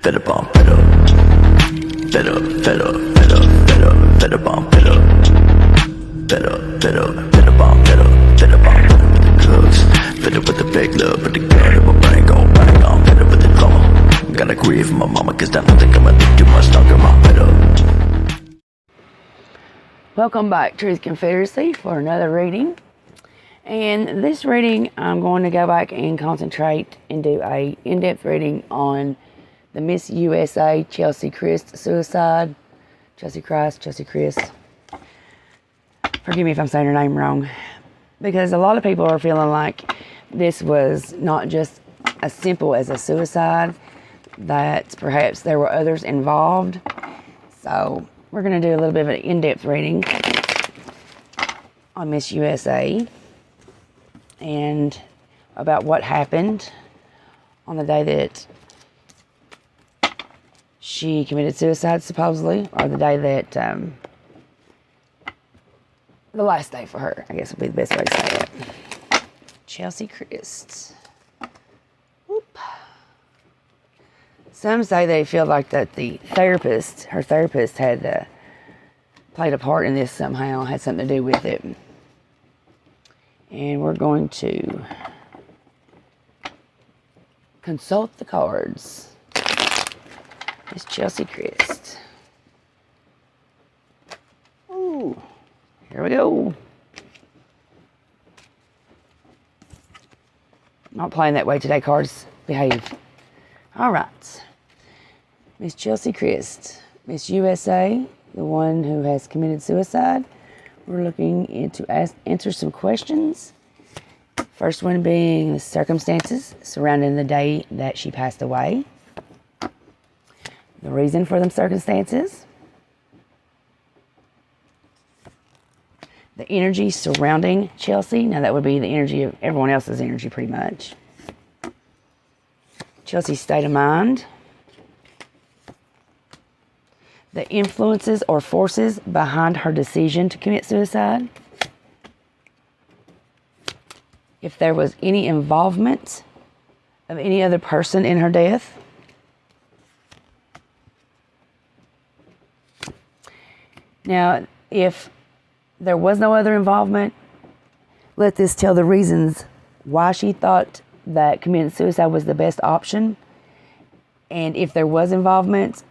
Fed up on fed up. Fed up, fed up, fed up, fed up, fed up on fed up. Fed up, fed up, fed up on fed up. Fed up on fed up with the drugs. Fed up with the big love, with the gun in my brain going bang on. Fed up with the drama. Gotta grieve for my mama, cause I don't think I'm gonna live too much longer. I'm fed up. Welcome back to the Confederacy for another reading. And this reading, I'm going to go back and concentrate and do a in-depth reading on the Miss USA Chelsie Kryst suicide. Chelsie Kryst. Forgive me if I'm saying her name wrong. Because a lot of people are feeling like this was not just as simple as a suicide, that perhaps there were others involved. So we're going to do a little bit of an in-depth reading on Miss USA and about what happened on the day that she committed suicide, supposedly, or the day that, the last day for her, I guess would be the best way to say it. Chelsie Kryst. Whoop. Some say they feel like that her therapist had played a part in this somehow, had something to do with it. And we're going to consult the cards. Miss Chelsie Kryst. Ooh, here we go. Not playing that way today, cards. Behave. All right. Miss Chelsie Kryst, Miss USA, the one who has committed suicide. We're looking into answer some questions. First one being the circumstances surrounding the day that she passed away. The reason for them circumstances. The energy surrounding Chelsie. Now that would be the energy of everyone else's energy pretty much. Chelsea's state of mind. The influences or forces behind her decision to commit suicide. If there was any involvement of any other person in her death. Now, if there was no other involvement, let this tell the reasons why she thought that committing suicide was the best option. And if there was involvement,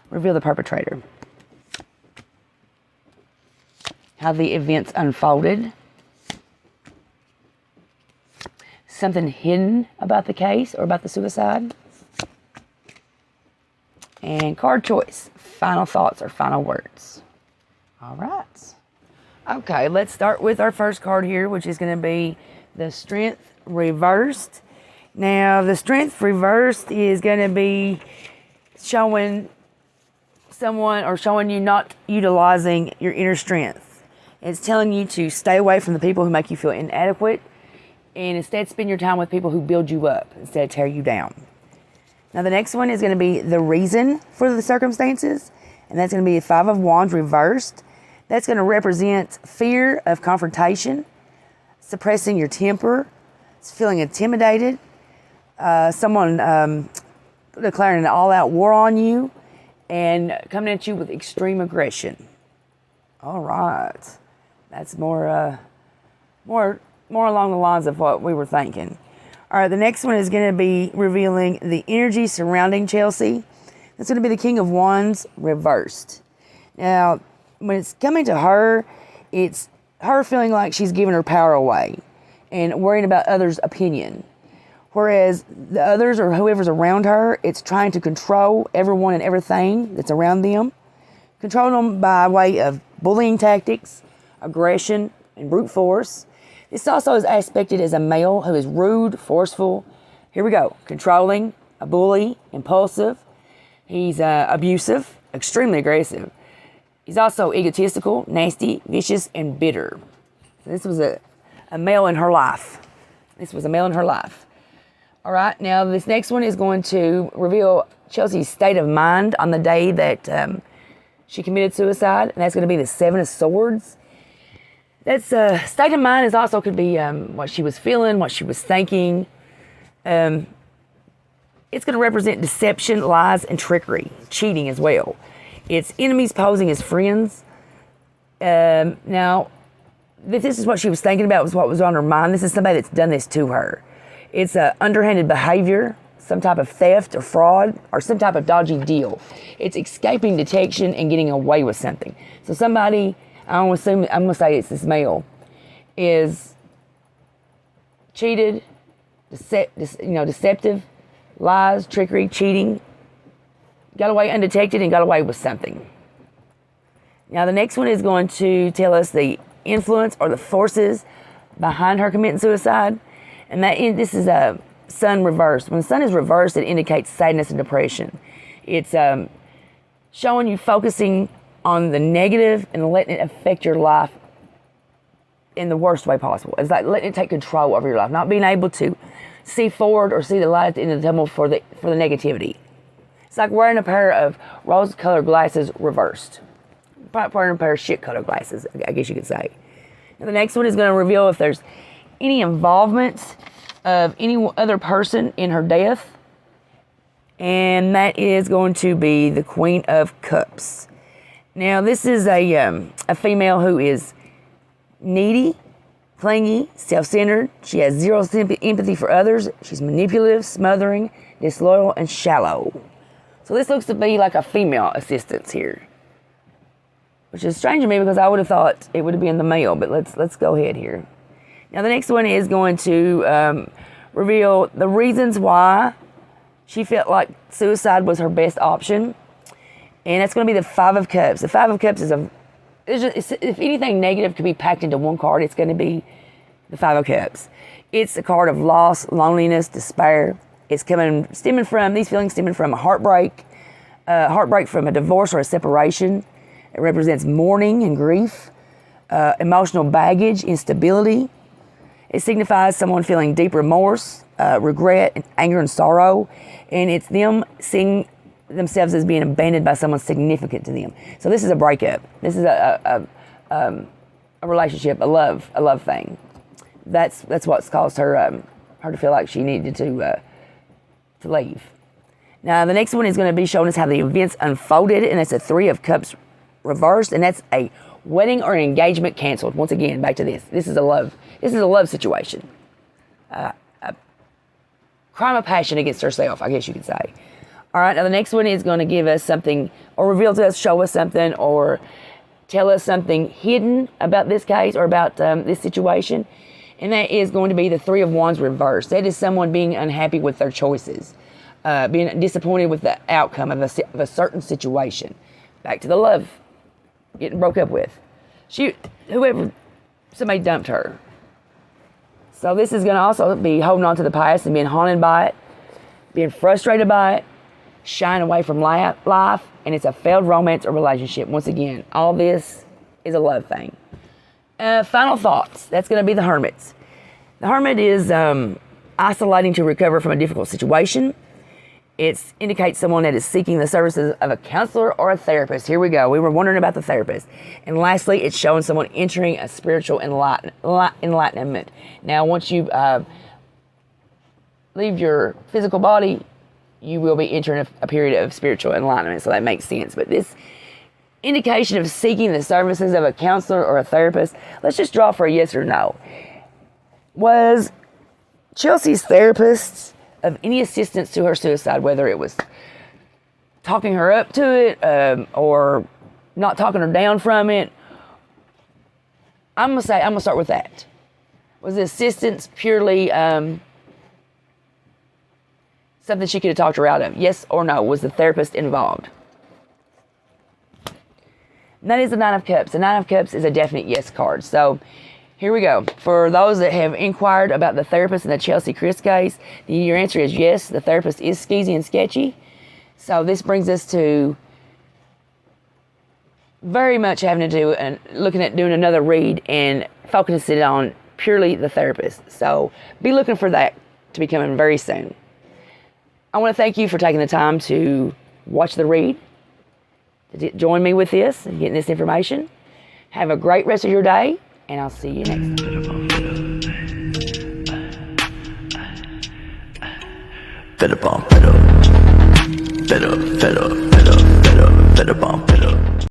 reveal the perpetrator. How the events unfolded. Something hidden about the case or about the suicide. And card choice. Final thoughts or final words. All right. Okay, let's start with our first card here, which is going to be the Strength reversed. Now, the Strength reversed is going to be showing someone or showing you not utilizing your inner strength. It's telling you to stay away from the people who make you feel inadequate and instead spend your time with people who build you up instead of tear you down. Now, the next one is going to be the reason for the circumstances, and that's going to be the Five of Wands reversed. That's going to represent fear of confrontation, suppressing your temper, feeling intimidated, someone declaring an all-out war on you, and coming at you with extreme aggression. All right, that's more along the lines of what we were thinking. All right, the next one is going to be revealing the energy surrounding Chelsie. That's going to be the King of Wands reversed. Now, when it's coming to her, it's her feeling like she's giving her power away and worrying about others' opinion. Whereas the others or whoever's around her, it's trying to control everyone and everything that's around them. Control them by way of bullying tactics, aggression, and brute force. This also is aspected as a male who is rude, forceful. Here we go. Controlling, a bully, impulsive. He's abusive, extremely aggressive. He's also egotistical, nasty, vicious, and bitter. So this was a male in her life. All right, now this next one is going to reveal Chelsea's state of mind on the day that she committed suicide, and that's going to be the Seven of Swords. That's state of mind is also could be what she was feeling, what she was thinking. It's going to represent deception, lies, and trickery, cheating as well. It's enemies posing as friends. Now, this is what she was thinking about, was what was on her mind. This is somebody that's done this to her. It's underhanded behavior, some type of theft or fraud, or some type of dodgy deal. It's escaping detection and getting away with something. So somebody, I'm going to say it's this male, is cheated, deceptive, lies, trickery, cheating, got away undetected and got away with something. Now the next one is going to tell us the influence or the forces behind her committing suicide. And this is a sun reversed. When the sun is reversed, it indicates sadness and depression. It's showing you focusing on the negative and letting it affect your life in the worst way possible. It's like letting it take control over your life, not being able to see forward or see the light at the end of the tunnel for the negativity. It's like wearing a pair of rose-colored glasses reversed. Wearing a pair of shit-colored glasses, I guess you could say. Now the next one is going to reveal if there's any involvement of any other person in her death. And that is going to be the Queen of Cups. Now this is a female who is needy, clingy, self-centered. She has zero empathy for others. She's manipulative, smothering, disloyal, and shallow. So this looks to be like a female assistance here, which is strange to me because I would have thought it would have been the male. But let's go ahead here. Now the next one is going to reveal the reasons why she felt like suicide was her best option, and that's going to be the Five of Cups. The Five of Cups is if anything negative could be packed into one card, it's going to be the Five of Cups. It's a card of loss, loneliness, despair. It's these feelings stemming from a heartbreak from a divorce or a separation. It represents mourning and grief, emotional baggage, instability. It signifies someone feeling deep remorse, regret, anger, and sorrow. And it's them seeing themselves as being abandoned by someone significant to them. So this is a breakup. This is a relationship, a love thing. That's what's caused her to feel like she needed to leave. Now the next one is going to be showing us how the events unfolded, and it's a Three of Cups reversed, and that's a wedding or an engagement canceled. Once again, back to this. This is a love situation. A crime of passion against herself, I guess you could say. All right, now the next one is going to give us something, or reveal to us, show us something, or tell us something hidden about this case or about this situation. And that is going to be the Three of Wands reversed. That is someone being unhappy with their choices, being disappointed with the outcome of a certain situation. Back to the love, getting broke up with. Somebody dumped her. So this is going to also be holding on to the past and being haunted by it, being frustrated by it, shying away from life, and it's a failed romance or relationship. Once again, all this is a love thing. Final thoughts. That's going to be the Hermits. The Hermit is isolating to recover from a difficult situation. It indicates someone that is seeking the services of a counselor or a therapist. Here we go. We were wondering about the therapist. And lastly, it's showing someone entering a spiritual enlightenment. Now, once you leave your physical body, you will be entering a period of spiritual enlightenment. So that makes sense. But this indication of seeking the services of a counselor or a therapist, let's just draw for a yes or no. Was Chelsea's therapist of any assistance to her suicide, whether it was talking her up to it or not talking her down from it? I'm going to start with that. Was the assistance purely something she could have talked her out of? Yes or no? Was the therapist involved? And that is the Nine of Cups. The Nine of Cups is a definite yes card. So here we go. For those that have inquired about the therapist in the Chelsie Kryst case, your answer is yes, the therapist is skeezy and sketchy. So this brings us to very much having to do and looking at doing another read and focusing on purely the therapist. So be looking for that to be coming very soon. I want to thank you for taking the time to watch the read, to join me with this and getting this information. Have a great rest of your day, and I'll see you next time. fed up, fed up, fed up, fed up, fed up, fed up, fed up,